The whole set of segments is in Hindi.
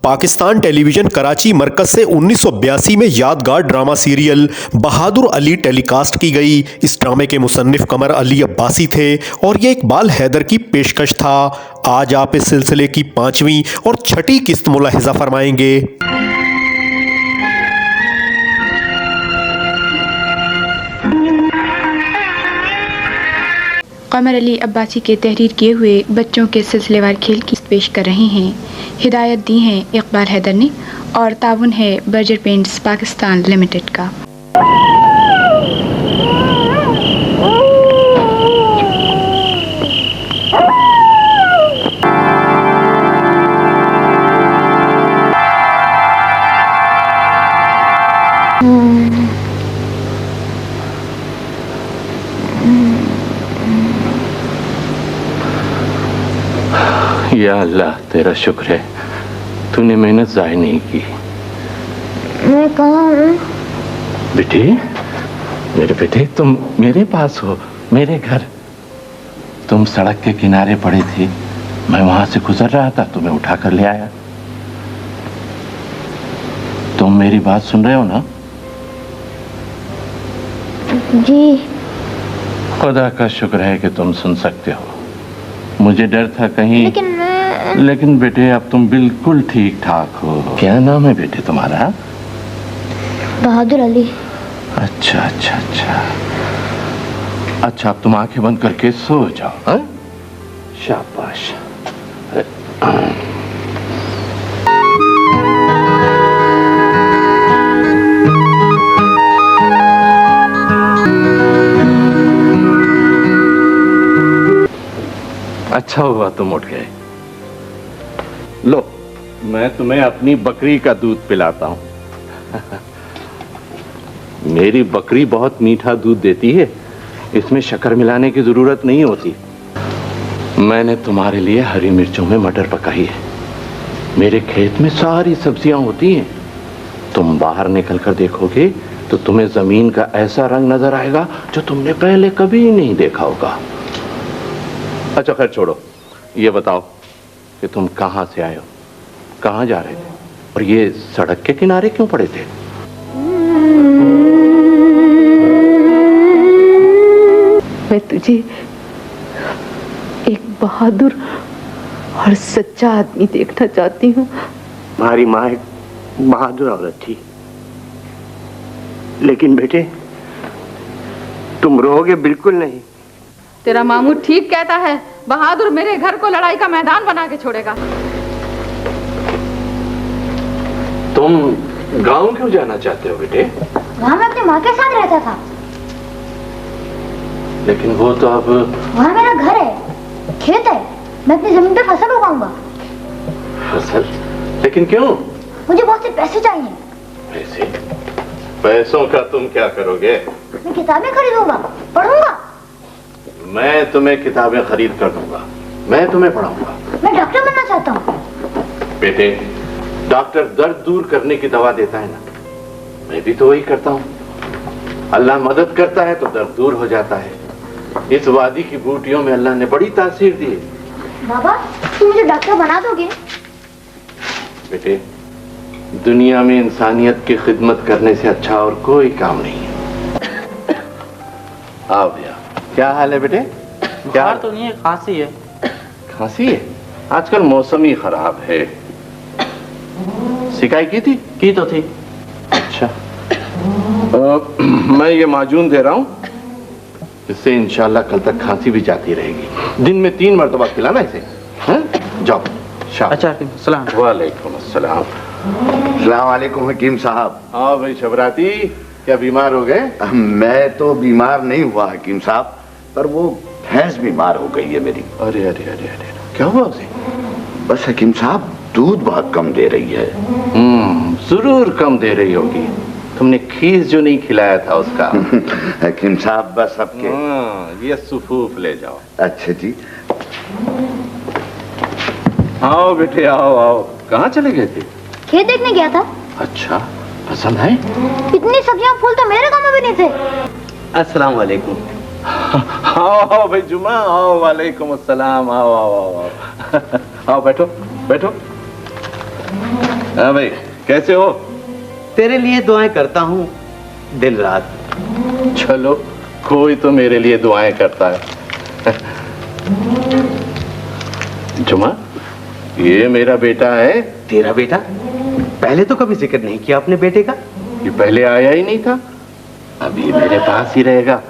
पाकिस्तान टेलीविजन कराची मरकज से 1982 में यादगार ड्रामा सीरियल बहादुर अली टेलीकास्ट की गई। इस ड्रामे के मुसन्निफ कमर अली अब्बासी थे और ये इकबाल हैदर की पेशकश था। आज आप इस सिलसिले की 5वीं और 6ठी किस्त मुलाहिजा फरमाएंगे। कमर अली अब्बासी के तहरीर किए हुए बच्चों के सिलसिलेवार खेल की पेश कर रहे हैं। हिदायत दी है इकबाल हैदर ने और ताउन है बर्जर पेंट्स पाकिस्तान लिमिटेड का। या अल्लाह तेरा शुक्र है तूने मेहनत ज़ाय नहीं की। मैं कहाँ हूँ? बेटे, मेरे बेटे, तुम मेरे पास हो, मेरे घर। तुम सड़क के किनारे पड़े थे, मैं वहां से गुजर रहा था, तुम्हें उठा कर ले आया। तुम मेरी बात सुन रहे हो ना? जी। खुदा का शुक्र है कि तुम सुन सकते हो। मुझे डर था कहीं, लेकिन बेटे अब तुम बिल्कुल ठीक ठाक हो। क्या नाम है बेटे तुम्हारा? बहादुर अली। अच्छा अच्छा अच्छा अच्छा, अब तुम आंखें बंद करके सो जाओ। हाँ? शाबाश। अच्छा हुआ तुम उठ गए। लो, मैं तुम्हें अपनी बकरी का दूध पिलाता हूं। मेरी बकरी बहुत मीठा दूध देती है, इसमें शक्कर मिलाने की जरूरत नहीं होती। मैंने तुम्हारे लिए हरी मिर्चों में मटर पकाई है। मेरे खेत में सारी सब्जियां होती हैं। तुम बाहर निकल कर देखोगे तो तुम्हें जमीन का ऐसा रंग नजर आएगा जो तुमने पहले कभी नहीं देखा होगा। अच्छा खैर छोड़ो, ये बताओ कि तुम कहां से आए हो, कहां जा रहे थे और ये सड़क के किनारे क्यों पड़े थे? मैं तुझे एक बहादुर और सच्चा आदमी देखना चाहती हूँ। हमारी माँ एक बहादुर औरत थी, लेकिन बेटे तुम रोगे बिल्कुल नहीं। तेरा मामू ठीक कहता है, बहादुर मेरे घर को लड़ाई का मैदान बना के छोड़ेगा। तुम गांव क्यों जाना चाहते हो बेटे? वहाँ मैं अपनी माँ के साथ रहता था। लेकिन वो तो अब वहाँ मेरा घर है, खेत है, मैं अपनी जमीन पे फसल उगाऊंगा। फसल? लेकिन क्यों? मुझे बहुत से पैसे चाहिए। पैसे? पैसों का तुम क्या करोगे? मैं किताबें खरीदूंगा, पढ़ूंगा। मैं तुम्हें किताबें खरीद कर दूंगा, मैं तुम्हें पढ़ाऊंगा। मैं डॉक्टर बनना चाहता हूँ। बेटे, डॉक्टर दर्द दूर करने की दवा देता है ना, मैं भी तो वही करता हूँ। अल्लाह मदद करता है तो दर्द दूर हो जाता है। इस वादी की बूटियों में अल्लाह ने बड़ी तासीर दी है। बाबा, तुम मुझे डॉक्टर बना दोगे? बेटे, दुनिया में इंसानियत की खिदमत करने से अच्छा और कोई काम नहीं है। आओ भैया, क्या हाल है बेटे? बुखार तो नहीं है, खांसी है। खांसी है? आजकल मौसम ही खराब है। सिकाई की थी? की तो थी। अच्छा, मैं ये माजून दे रहा हूँ, इससे इंशाल्लाह कल तक खांसी भी जाती रहेगी। दिन में 3 मरतबा खिलाना इसे। हाँ? जाओ। अच्छा, सलाम। वालेकुम अस्सलाम। अस्सलाम वालेकुम हकीम साहब। हाँ भाई शबराती, क्या बीमार हो गए? मैं तो बीमार नहीं हुआ हकीम साहब, पर वो भैंस बीमार हो गई है मेरी। अरे अरे अरे अरे, क्या हुआ उसे? बस हकीम साहब, दूध बहुत कम दे रही है। जरूर कम दे रही होगी। तुमने खीस जो नहीं खिलाया था उसका। हकीम साहब बस आपके ये सुफूफ ले जाओ। अच्छा जी। आओ बेटे, आओ आओ। कहाँ चले गए थे? खेत देखने गया था। अच्छा, पसंद है? इतनी सब्जियां फूल तो मेरे गांव में भी नहीं थे। अस्सलाम वालेकुम। आओ आओ भाई जुमा, आओ। वालेकुम अस्सलाम। आओ आओ आओ आओ। आओ बैठो बैठो। हाँ भाई, कैसे हो? तेरे लिए दुआएं करता हूँ दिन रात। चलो, कोई तो मेरे लिए दुआएं करता है। जुमा, ये मेरा बेटा है। तेरा बेटा? पहले तो कभी जिक्र नहीं किया अपने बेटे का। ये पहले आया ही नहीं था, अब ये मेरे पास ही रहेगा।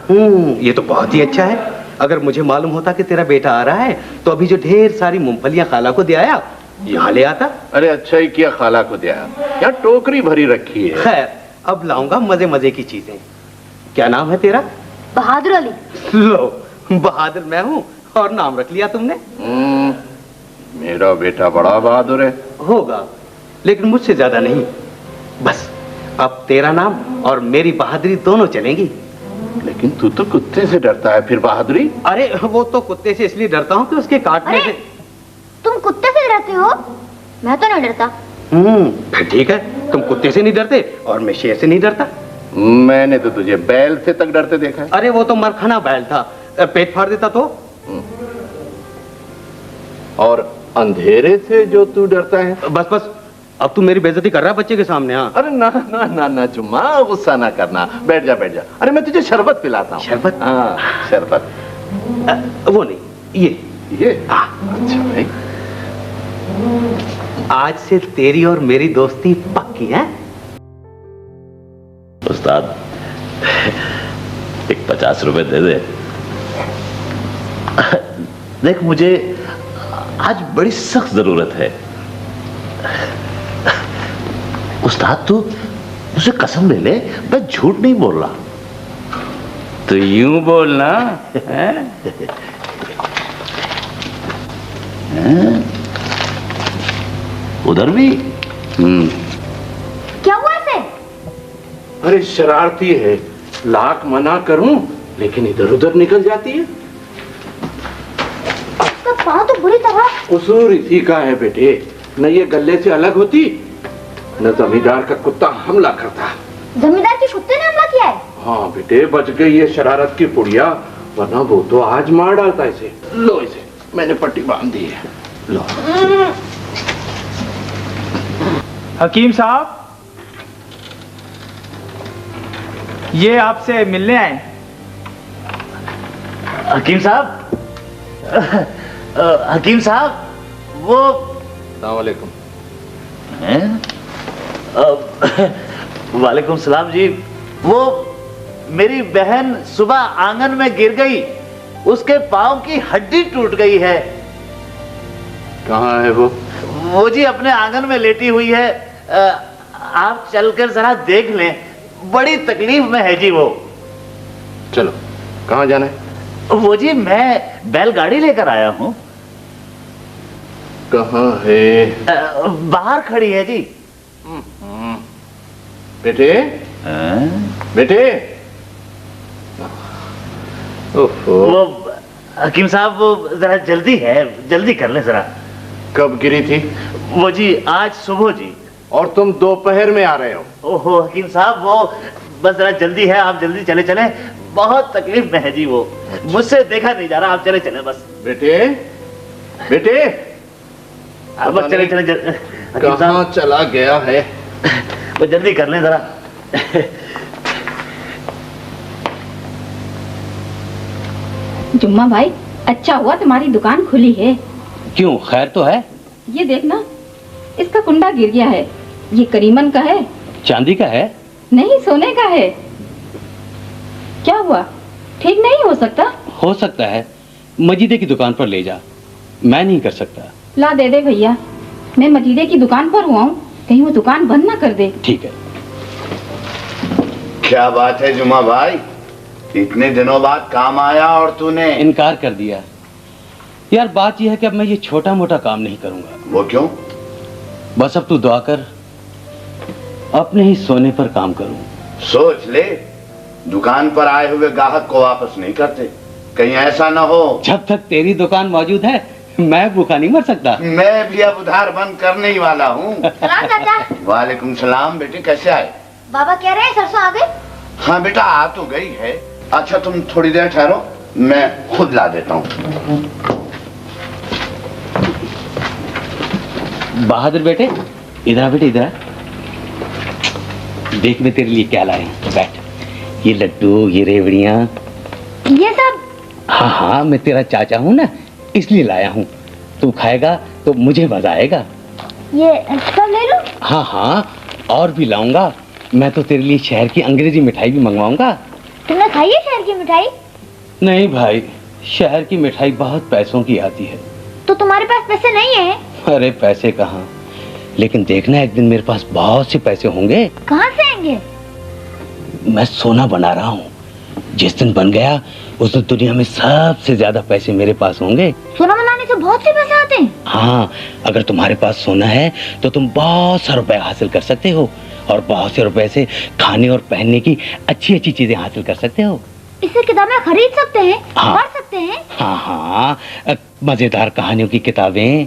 ये तो बहुत ही अच्छा है। अगर मुझे मालूम होता कि तेरा बेटा आ रहा है तो अभी जो ढेर सारी मूंगफलियां खाला को दे आया, यहाँ ले आता। अरे अच्छा ही किया खाला को दिया, यहाँ टोकरी भरी रखी है। खैर, अब लाऊंगा मजे मजे की चीजें। क्या नाम है तेरा? बहादुर अली। लो, बहादुर मैं हूँ और नाम रख लिया तुमने। मेरा बेटा बड़ा बहादुर है। होगा, लेकिन मुझसे ज्यादा नहीं। बस अब तेरा नाम और मेरी बहादुरी दोनों चलेंगी। लेकिन तू तो कुत्ते से डरता है, फिर बहादुरी? अरे वो तो कुत्ते से इसलिए डरता हूँ कि उसके काटने से। तुम कुत्ते से डरते हो? मैं तो नहीं डरता। फिर ठीक है, तुम कुत्ते से नहीं डरते और मैं शेर से नहीं डरता। मैंने तो तुझे बैल से तक डरते देखा है। अरे वो तो मरखना बैल था, पेट फाड़ देता तो। और अंधेरे से जो तू डरता है? बस बस, अब तू मेरी बेइज्जती कर रहा है बच्चे के सामने। हाँ, अरे ना ना ना ना जुम्मा, गुस्सा ना करना। बैठ जा बैठ जा। अरे मैं तुझे शरबत पिलाता हूँ। शरबत? हाँ, शरबत। वो नहीं, ये। अच्छा भाई, आज से तेरी और मेरी दोस्ती पक्की है। उस्ताद, एक 50 रुपए दे दे। देख, मुझे आज बड़ी सख्त जरूरत है। उस्ताद, तू मुझसे कसम ले ले, मैं झूठ नहीं बोल रहा। तो यूं बोलना। उधर भी। क्या हुआ इसे? अरे शरारती है, लाख मना करूं लेकिन इधर उधर निकल जाती है। इसका पाँव तो बुरी तरह। कसूर इसी का है बेटे, न ये गले से अलग होती, न जमींदार का कुत्ता हमला करता। जमींदार के कुत्ते ने हमला किया है? हाँ बेटे, बच गई ये शरारत की पुड़िया, वरना वो तो आज मार डालता इसे। लो इसे, मैंने पट्टी बांध दी है। लो। हकीम साहब, ये आपसे मिलने आए। हकीम साहब, हकीम साहब, वो। अस्सलाम वालेकुम। वालेकुम सलाम जी। वो मेरी बहन सुबह आंगन में गिर गई, उसके पांव की हड्डी टूट गई है। कहाँ है वो? वो जी अपने आंगन में लेटी हुई है। आप चलकर जरा देख लें, बड़ी तकलीफ में है जी वो। चलो, कहाँ जाना है? वो जी मैं बैलगाड़ी लेकर आया हूँ। कहाँ है? बाहर खड़ी है जी। बेटे, बेटे। वो हकीम साहब, वो जरा जल्दी है, जल्दी कर ले जरा। कब गिरी थी? वो जी आज सुबह जी। और तुम दोपहर में आ रहे हो? ओहो हकीम साहब, वो बस जरा जल्दी है, आप जल्दी चले चले, बहुत तकलीफ में है जी वो। मुझसे देखा नहीं जा रहा, आप चले चले बस। बेटे, बेटे, आप बस चले चले हकीम कहाँ साहब, चला गया है? वो जल्दी कर ले जरा। जुम्मा भाई, अच्छा हुआ तुम्हारी दुकान खुली है। क्यों, खैर तो है? ये देखना, इसका कुंडा गिर गया है। ये करीमन का है? चांदी का है? नहीं, सोने का है। क्या हुआ, ठीक नहीं हो सकता? हो सकता है, मजीदे की दुकान पर ले जा, मैं नहीं कर सकता। ला दे दे भैया, मैं मजीदे की दुकान पर हुआ हूँ, कहीं वो दुकान बंद ना कर दे। ठीक है। क्या बात है जुमा भाई, इतने दिनों बाद काम आया और तूने इनकार कर दिया। यार बात यह है कि अब मैं ये छोटा मोटा काम नहीं करूंगा। वो क्यों? बस अब तू दुआ कर, अपने ही सोने पर काम करूं। सोच ले, दुकान पर आए हुए ग्राहक को वापस नहीं करते, कहीं ऐसा ना हो। जब तक तेरी दुकान मौजूद है मैं भूखा नहीं मर सकता। मैं भी अब उधार बंद करने ही वाला हूँ। सलाम चाचा। वालेकुम सलाम। बेटे कैसे आए? बाबा कह रहे हैं सरसों आ गई। हाँ बेटा, आ तो गई है। अच्छा तुम थोड़ी देर ठहरो, मैं खुद ला देता हूँ। बहादुर बेटे, इधर आ बेटे, इधर आ। देख मैं तेरे लिए क्या लाया हूं, बैठ। ये लड्डू, ये रेवड़ियाँ, ये सब? हाँ हाँ, मैं तेरा चाचा हूँ ना, इसलिए लाया हूँ। तू खाएगा तो मुझे मजा आएगा। ये सब ले लो। हाँ हाँ, और भी लाऊंगा। मैं तो तेरे लिए शहर की अंग्रेजी मिठाई भी मंगवाऊंगा। तुमने खाई है शहर की मिठाई? नहीं भाई, शहर की मिठाई बहुत पैसों की आती है। तो तुम्हारे पास पैसे नहीं है? अरे पैसे कहाँ, लेकिन देखना एक दिन मेरे पास बहुत से पैसे होंगे। कहाँ से आएंगे? मैं सोना बना रहा हूँ, जिस दिन बन गया उस दिन दुनिया में सबसे ज्यादा पैसे मेरे पास होंगे। सोना बनाने से बहुत से पैसे आते हैं? हाँ, अगर तुम्हारे पास सोना है तो तुम बहुत सा रुपए हासिल कर सकते हो, और बहुत से रुपए से खाने और पहनने की अच्छी अच्छी चीजें हासिल कर सकते हो। इससे किताबें खरीद सकते हैं, हाँ। पढ़ सकते हैं। हाँ हाँ, मजेदार कहानियों की किताबें।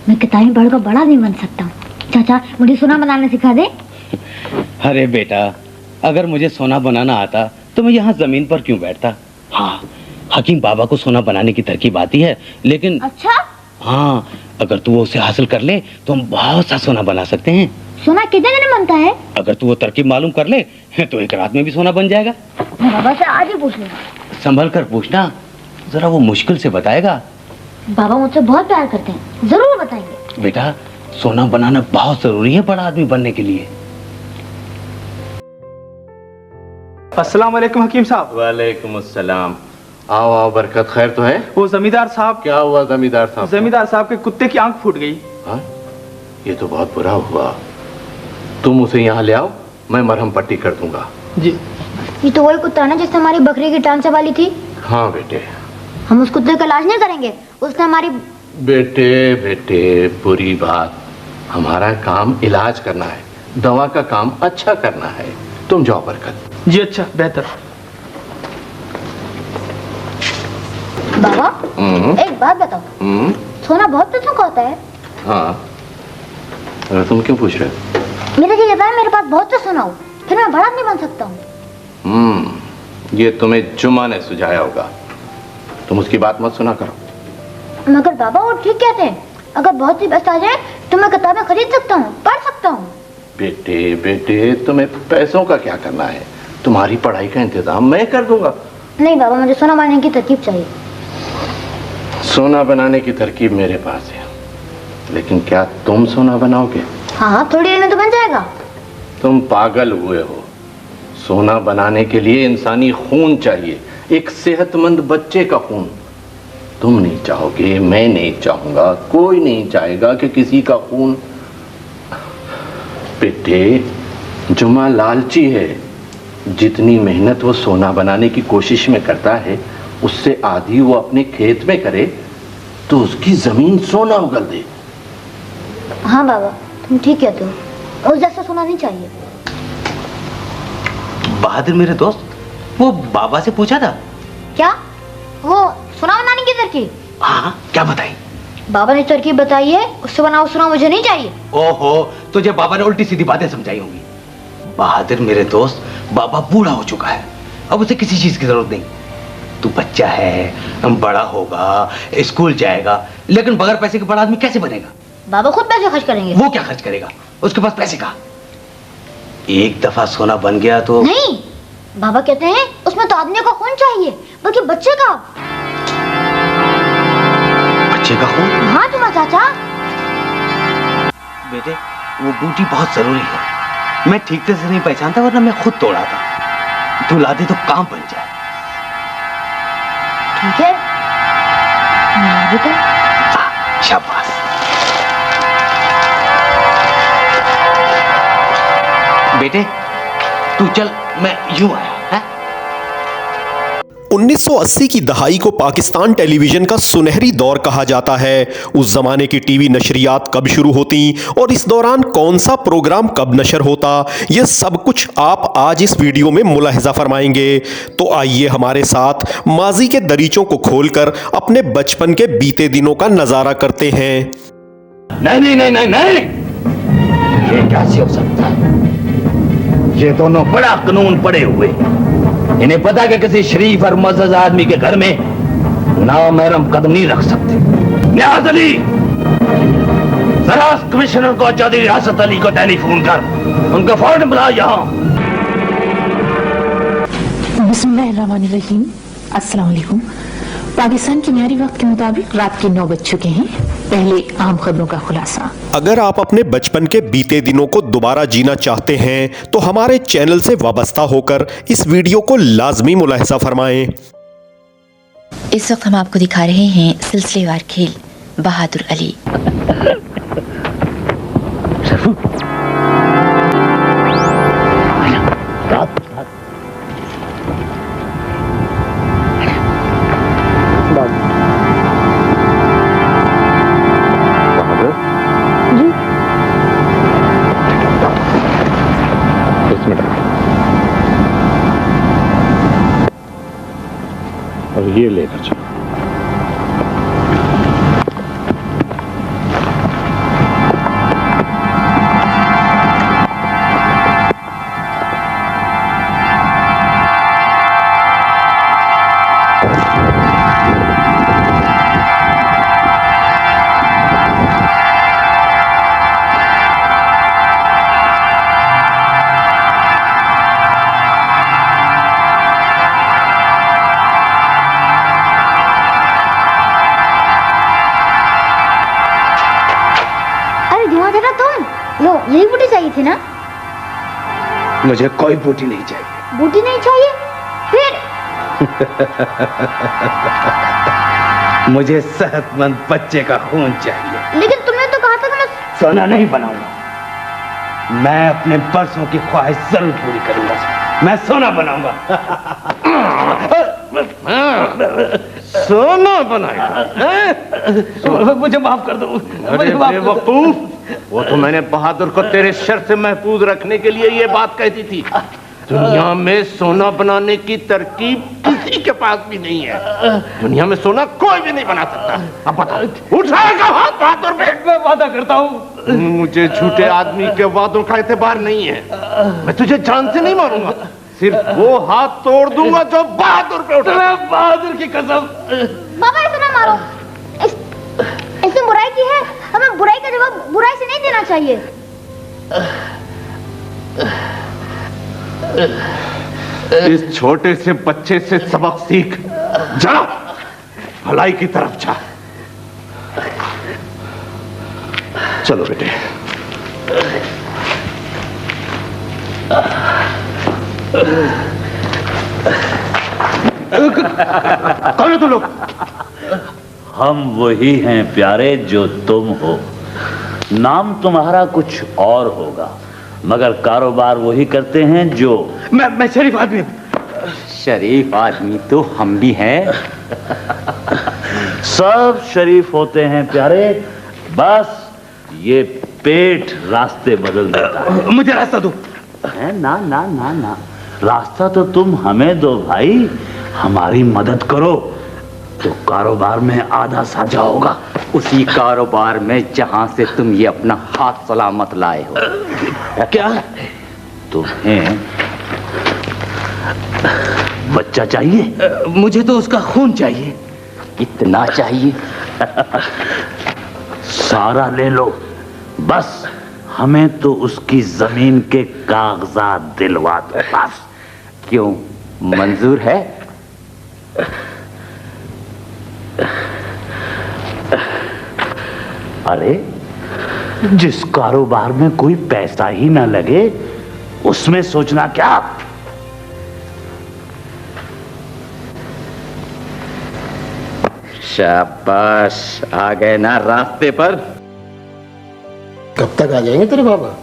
मैं किताबें पढ़कर बड़ा नहीं बन सकता हूँ। चाचा मुझे सोना बनाना सिखा दे। अरे बेटा, अगर मुझे सोना बनाना आता तो मैं यहाँ जमीन पर क्यों बैठता। हाँ, हकीम बाबा को सोना बनाने की तरकीब आती है, लेकिन अच्छा? हाँ, अगर तू उसे हासिल कर ले तो हम बहुत सा सोना बना सकते हैं। सोना कितने दिन में बनता है? अगर तू वो तरकीब मालूम कर ले तो एक रात में भी सोना बन जाएगा। मैं बाबा से आज ही पूछ लूंगा। संभल कर पूछना, जरा वो मुश्किल से बताएगा। बाबा मुझसे बहुत प्यार करते हैं, जरूर बताएंगे। बेटा, सोना बनाना बहुत जरूरी है बड़ा आदमी बनने के लिए। अस्सलाम वालेकुम हकीम साहब। वालेकुम अस्सलाम। आओ आओ, बरकत खैर तो है? वो जमींदार साहब। क्या हुआ जमींदार साहब? जमींदार साहब के कुत्ते की आंख फूट गई। हाँ? ये तो बहुत बुरा हुआ। तुम उसे यहाँ ले आओ, मैं मरहम पट्टी कर दूंगा। जी। ये तो वही कुत्ता है ना जिससे हमारी बकरी की टांग वाली थी? हाँ बेटे। हम उस कुत्ते का इलाज नहीं करेंगे, उसने हमारी। बेटे बेटे, बुरी बात। हमारा काम इलाज करना है, दवा का काम अच्छा करना है। तुम जाओ बरकत। जी अच्छा, बेहतर। बाबा एक बात बताओ, सोना बहुत पैसों का होता है? हाँ, अरे तुम क्यों पूछ रहे हो? मेरे जी कहता है मेरे पास बहुत सा सोना हो, फिर मैं बड़ा आदमी बन सकता हूँ। ये तुम्हें जुमा ने सुझाया होगा, तुम उसकी बात मत सुना करो। मगर बाबा वो ठीक कहते हैं, अगर बहुत सी पैसा आ जाए तो मैं किताबें खरीद सकता हूँ, पढ़ सकता हूँ। बेटे बेटे, तुम्हें पैसों का क्या करना है? तुम्हारी पढ़ाई का इंतजाम मैं कर दूंगा। नहीं बाबा, मुझे सोना बनाने की तरकीब चाहिए। सोना बनाने की तरकीब मेरे पास है, लेकिन क्या तुम सोना बनाओगे? हाँ, थोड़ी देर में तो बन जाएगा। तुम पागल हुए हो। सोना बनाने के लिए इंसानी खून चाहिए, एक सेहतमंद बच्चे का खून। तुम नहीं चाहोगे, मैं नहीं चाहूंगा, कोई नहीं चाहेगा कि किसी का खून। बेटे, जुमा लालची है। जितनी मेहनत वो सोना बनाने की कोशिश में करता है, उससे आधी वो अपने खेत में करे तो उसकी जमीन सोना उगल दे। हाँ बाबा, तुम ठीक कहते हो, उस जैसा सोना नहीं चाहिए। बहादुर मेरे दोस्त, वो बाबा से पूछा था क्या? वो सोना बनाने की तरकीब? हाँ, क्या बताई? बाबा ने तरकीब बताई है, उससे बना हुआ सोना मुझे नहीं चाहिए। ओहो, तुझे बाबा ने उल्टी सीधी बातें समझाई होंगी। बहादुर मेरे दोस्त, बाबा बूढ़ा हो चुका है, अब उसे किसी चीज की जरूरत नहीं। तू बच्चा है, बड़ा होगा, स्कूल जाएगा, लेकिन बगैर पैसे के बड़ा आदमी कैसे बनेगा? बाबा खुद पैसे खर्च करेंगे। वो क्या खर्च करेगा? उसके पास पैसे कहाँ? एक दफा सोना बन गया तो नहीं, बाबा कहते हैं उसमें तो आदमी का खून चाहिए, बल्कि बच्चे का। बच्चे का खून? हाँ तुम्हारा चाचा। बेटे, वो बूटी बहुत जरूरी है। मैं ठीक से नहीं पहचानता, वरना मैं खुद तोड़ा था। तू ला दे तो काम बन जाए। ठीक है, मैं ला देता हूं। शाबाश। बेटे तू चल, मैं यूं आया है? 1980 की दहाई को पाकिस्तान टेलीविजन का सुनहरी दौर कहा जाता है। उस जमाने की टीवी नशरियात कब शुरू होती और इस दौरान कौन सा प्रोग्राम कब नशर होता, यह सब कुछ आप आज इस वीडियो में मुलाहिजा फरमाएंगे। तो आइए हमारे साथ माजी के दरीचों को खोलकर अपने बचपन के बीते दिनों का नजारा करते हैं। नहीं नहीं नहीं नहीं नहीं, ये कैसे हो सकता है? ये दोनों बड़ा कानून पड़े हुए, इन्हें पता कि किसी शरीफ और मुअज़्ज़ज़ आदमी के घर में नामहरम कदम नहीं रख सकते। नियाज़ अली, दराज कमिश्नर को आजादी रियासत अली को टेलीफोन कर, उनको फौरन बुला यहाँ। बिस्मिल्लाहिर्रहमानिर्रहीम। अस्सलाम वालेकुम। पाकिस्तान के मियारी वक्त के मुताबिक रात के 9 बज चुके हैं। पहले आम खबरों का खुलासा। अगर आप अपने बचपन के बीते दिनों को दोबारा जीना चाहते हैं तो हमारे चैनल से वाबस्ता होकर इस वीडियो को लाजमी मुलाहिजा फरमाएं। इस वक्त हम आपको दिखा रहे हैं सिलसिलेवार खेल बहादुर अली। और ये लेकर चलो। यही बूटी चाहिए थी ना? मुझे कोई बूटी नहीं चाहिए। बूटी नहीं चाहिए? फिर? मुझे सेहतमंद बच्चे का खून चाहिए। लेकिन तुमने तो कहा था कि मैं सोना नहीं बनाऊंगा। मैं अपने परसों की ख्वाहिश जरूर पूरी करूंगा। मैं सोना बनाऊंगा। सोना बनाएगा? मुझे माफ कर दो। अरे बेवकूफ, वो तो मैंने बहादुर को तेरे शर से महफूज रखने के लिए ये बात कहती थी। दुनिया में सोना बनाने की तरकीब किसी के पास भी नहीं है। दुनिया में सोना कोई भी नहीं बना सकता। अब बता, उठाएगा हाथ बहादुर पे? मैं वादा करता हूँ। मुझे झूठे आदमी के वादों का एतबार नहीं है। मैं तुझे जान से नहीं मारूंगा, सिर्फ वो हाथ तोड़ दूंगा जो बहादुर पे उठा। बहादुर की कसम। बाबा ऐसे ना मारो, इसने बुराई की है, हमें बुराई का जवाब बुराई से नहीं देना चाहिए। इस छोटे से बच्चे से सबक सीख, जा भलाई की तरफ जा। चलो बेटे। कौन है तुम लोग? हम वही हैं प्यारे जो तुम हो। नाम तुम्हारा कुछ और होगा, मगर कारोबार वही करते हैं जो। मैं शरीफ आदमी हूं। शरीफ आदमी तो हम भी हैं। सब शरीफ होते हैं प्यारे, बस ये पेट रास्ते बदल देता है। मुझे रास्ता दो। ना ना ना ना, रास्ता तो तुम हमें दो भाई, हमारी मदद करो तो कारोबार में आधा साझा होगा। उसी कारोबार में जहां से तुम ये अपना हाथ सलामत लाए हो। क्या तुम्हें बच्चा चाहिए? मुझे तो उसका खून चाहिए। इतना चाहिए? सारा ले लो, बस हमें तो उसकी जमीन के कागजात दिलवा दो बस। क्यों, मंजूर है? अरे जिस कारोबार में कोई पैसा ही ना लगे उसमें सोचना क्या? शाबाश, आ गए ना रास्ते पर। कब तक आ जाएंगे तेरे बाबा?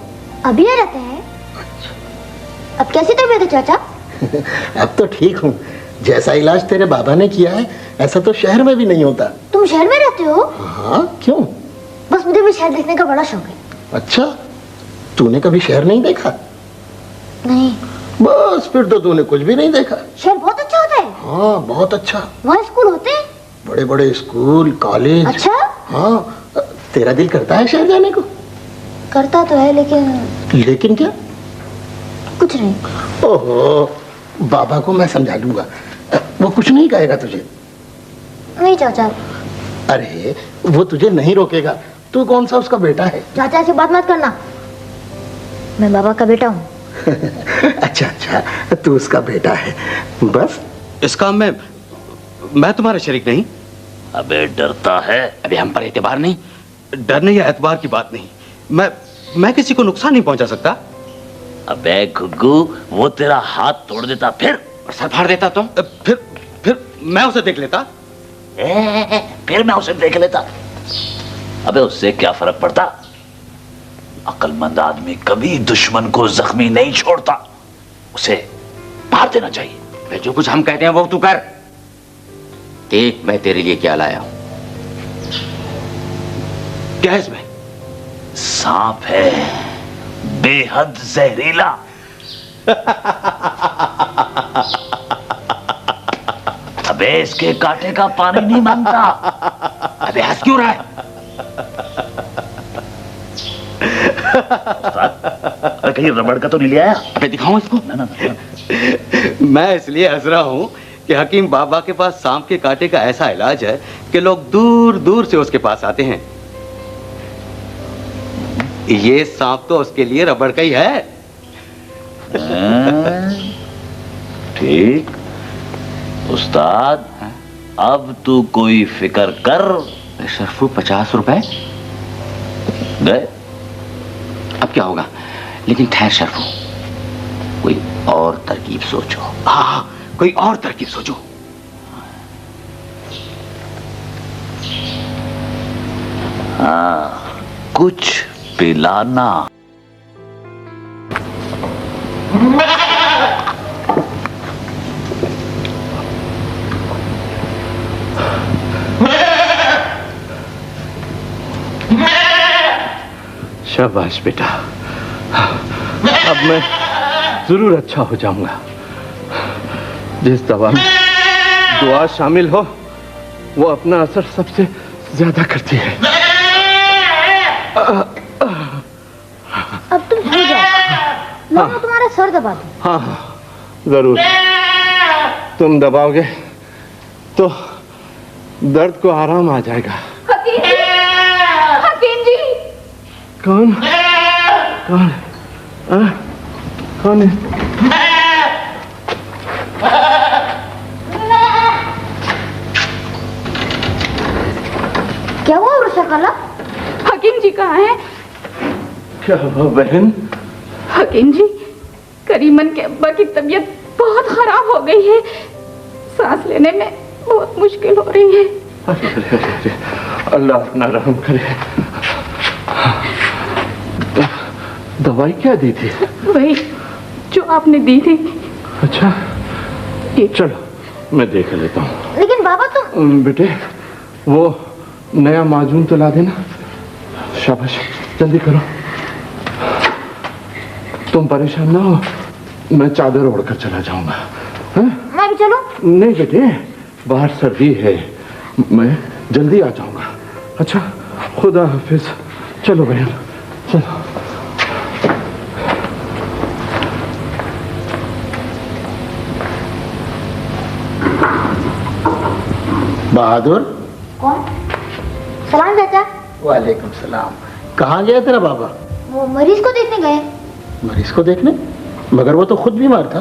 अभी आ जाते हैं। अब कैसी तबीयत है चाचा? अब तो ठीक हूँ। जैसा इलाज तेरे बाबा ने किया है ऐसा तो शहर में भी नहीं होता। तुम शहर में रहते हो? हाँ, क्यों? बस मुझे भी शहर देखने का बड़ा शौक है। अच्छा, तूने कभी शहर नहीं देखा? नहीं। बस फिर तो तूने कुछ भी नहीं देखा। शहर बहुत अच्छा होता है। हाँ, बहुत अच्छा। वहाँ स्कूल होते हैं? बड़े बड़े स्कूल, कॉलेज। अच्छा? हाँ, तेरा दिल करता है शहर जाने को? करता तो है, लेकिन क्या? कुछ नहीं। ओहो, बाबा को मैं समझा लूंगा, वो कुछ नहीं कहेगा तुझे। नहीं चाचा। अरे वो तुझे नहीं रोकेगा, तू कौन सा उसका बेटा है? चाचा से बात मत करना, मैं बाबा का बेटा हूँ। अच्छा अच्छा, तू उसका बेटा है बस। इस काम में मैं तुम्हारा शरीक नहीं। अबे डरता है? अबे हम पर एतबार नहीं, डरने या एतबार की बात नहीं। मैं किसी को नुकसान नहीं पहुंचा सकता। अबे गुग्गू, वो तेरा हाथ तोड़ देता फिर? और सर फाड़ देता तो? फिर मैं उसे देख लेता। फिर मैं उसे देख लेता। अबे उससे क्या फर्क पड़ता? अक्लमंद आदमी कभी दुश्मन को जख्मी नहीं छोड़ता, उसे मार देना चाहिए। जो कुछ हम कहते हैं वो तू कर। देख मैं तेरे लिए क्या लाया हूं। क्या है इसमें? सांप है, बेहद जहरीला। अबे इसके कांटे का पानी नहीं मांगता। अबे हंस क्यों रहा है? अरे कहीं रबड़ का तो नहीं ले आया? अबे दिखाऊं इसको? ना। मैं इसलिए हंस रहा हूं कि हकीम बाबा के पास सांप के कांटे का ऐसा इलाज है कि लोग दूर दूर से उसके पास आते हैं। ये सांप तो उसके लिए रबड़ का ही है। ठीक उस्ताद, अब तू कोई फिक्र कर। शर्फू 50 रुपए गए। अब क्या होगा? लेकिन ठहर शर्फू, कोई और तरकीब सोचो। हाँ, कोई और तरकीब सोचो। हाँ, कुछ पिलाना। शाबाश बेटा, अब मैं जरूर अच्छा हो जाऊंगा। जिस दवा में दुआ शामिल हो वो अपना असर सबसे ज्यादा करती है। अब तुम सो जाओ, मैं तुम्हारा सर दबा दूं। हाँ जरूर, तुम दबाओगे तो दर्द को आराम आ जाएगा। हकीम जी। कौन कौन है? क्या हुआ वृषाकला? हकीम जी कहाँ हैं? क्या हुआ बहन? हकीम जी, करीमन के अब्बा की तबीयत बहुत खराब हो गई है, सांस लेने में बहुत मुश्किल हो रही है। अरे, अल्लाह अपना रहम करे। दवाई क्या दी थी? वही जो आपने दी थी। अच्छा चलो मैं देख लेता हूँ। लेकिन बाबा तुम बेटे वो नया माजून तो ला देना। शाबाश, जल्दी करो। तुम परेशान ना हो, मैं चादर ओढ़कर चला जाऊंगा। मैं भी चलूं? नहीं बेटे, बाहर सर्दी है, मैं जल्दी आ जाऊंगा। अच्छा, खुदा हाफिज। चलो बहन चलो। बहादुर। कौन? सलाम चाचा। वालेकुम सलाम। कहाँ गया तेरा बाबा? वो मरीज को देखने गए। मरीज को देखने? मगर वो तो खुद बीमार था।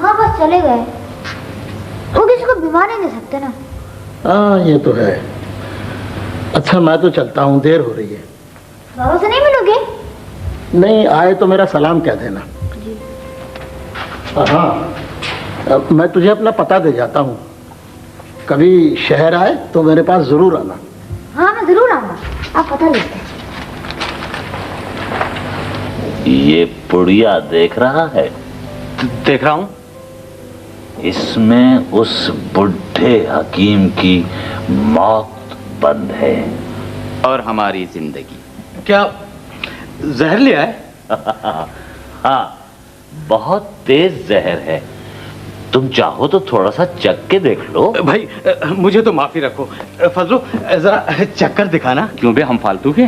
हाँ बस चले गए, वो किसी को बीमार नहीं दे सकते ना। हाँ ये तो है। अच्छा मैं तो चलता हूँ, देर हो रही है। बाबा से नहीं मिलोगे? नहीं आए तो मेरा सलाम कह देना। हाँ मैं तुझे अपना पता दे जाता हूँ, कभी शहर आए तो मेरे पास जरूर आना। हाँ मैं जरूर आऊंगा, आप पता लिखते। ये पुड़िया देख रहा है? देख रहा हूं। इसमें उस बुढ़े हकीम की मौत बंद है और हमारी जिंदगी। क्या जहर लिया है? हाँ, बहुत तेज जहर है। तुम चाहो तो थोड़ा सा चख के देख लो। भाई मुझे तो माफी रखो, फजलो जरा चक्कर दिखाना। क्यों बे, हम फालतू के?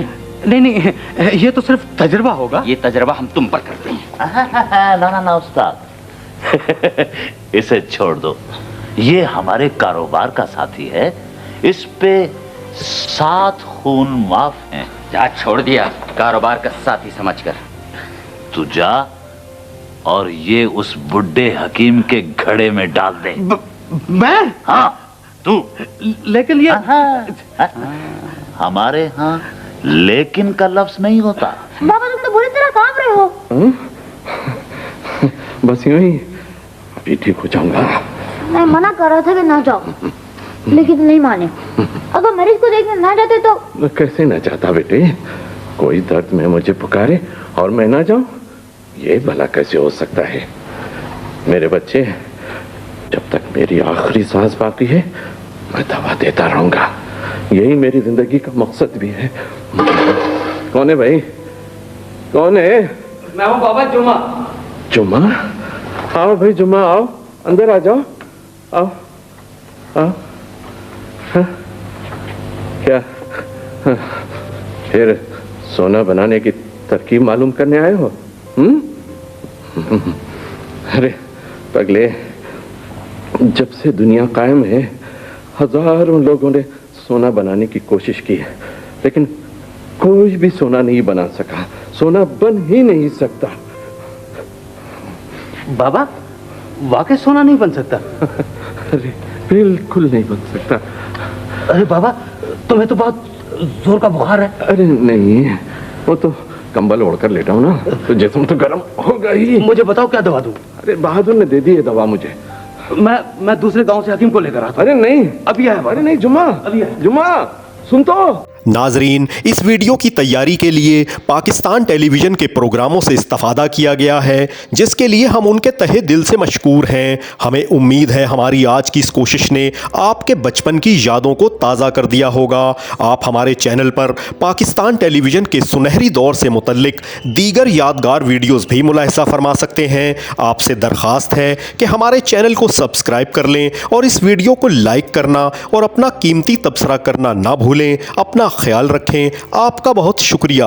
नहीं, ये तो सिर्फ तजुर्बा होगा। ये तजुर्बा हम तुम पर करते हैं। ना उस्ताद, इसे छोड़ दो। ये हमारे कारोबार का साथी है, इस पे 7 खून माफ हैं। जा छोड़ दिया कारोबार का साथी समझकर। तू जा और ये उस बुड्ढे हकीम के घड़े में डाल दे। मैं? हाँ तू। लेकिन ये हमारे यहाँ लेकिन का लफ्ज नहीं होता। बाबा तुम तो बुरी तरह कांप रहे हो। बस यूं ही अभी ठीक हो जाऊंगा। मैं मना कर रहा था कि ना जाओ, लेकिन नहीं माने। अगर मरीज को देखने ना जाते तो। मैं कैसे ना चाहता बेटे, कोई दर्द में मुझे पुकारे और मैं ना जाऊं, ये भला कैसे हो सकता है। मेरे बच्चे, जब तक मेरी आखिरी सांस बाकी है मैं दवा देता रहूंगा, यही मेरी जिंदगी का मकसद भी है। कौन है भाई, कौन है? मैं हूँ बाबा जुमा। जुमा? आओ भाई जुमा, आओ अंदर आ जाओ, आओ आओ। हाँ? क्या हाँ? फिर सोना बनाने की तरकीब मालूम करने आए हो? अरे पगले, जब से दुनिया कायम है हजारों लोगों ने सोना बनाने की कोशिश की है, लेकिन कोई भी सोना नहीं बना सका। सोना बन ही नहीं सकता। बाबा वाकई सोना नहीं बन सकता? अरे बिल्कुल नहीं बन सकता। अरे बाबा तुम्हें तो बहुत जोर का बुखार है। अरे नहीं, वो तो कंबल ओढ़कर लेटा हूं ना, तो जिस्म तो गर्म होगा ही। मुझे बताओ क्या दवा दूं? अरे बहादुर ने दे दी है दवा मुझे। मैं दूसरे गांव से हकीम को लेकर आता। अरे नहीं, अभी आया। अरे नहीं जुमा, अभी आया। जुमा सुन तो। नाजरीन, इस वीडियो की तैयारी के लिए पाकिस्तान टेलीविज़न के प्रोग्रामों से इस्तेफादा किया गया है, जिसके लिए हम उनके तहे दिल से मशकूर हैं। हमें उम्मीद है हमारी आज की इस कोशिश ने आपके बचपन की यादों को ताज़ा कर दिया होगा। आप हमारे चैनल पर पाकिस्तान टेलीविज़न के सुनहरी दौर से मुतल्लिक दीगर यादगार वीडियोज़ भी मुलाहिजा फरमा सकते हैं। आपसे दरख्वास्त है कि हमारे चैनल को सब्सक्राइब कर लें और इस वीडियो को लाइक करना और अपना कीमती तबसरा करना ना भूलें। अपना ख्याल रखें। आपका बहुत शुक्रिया।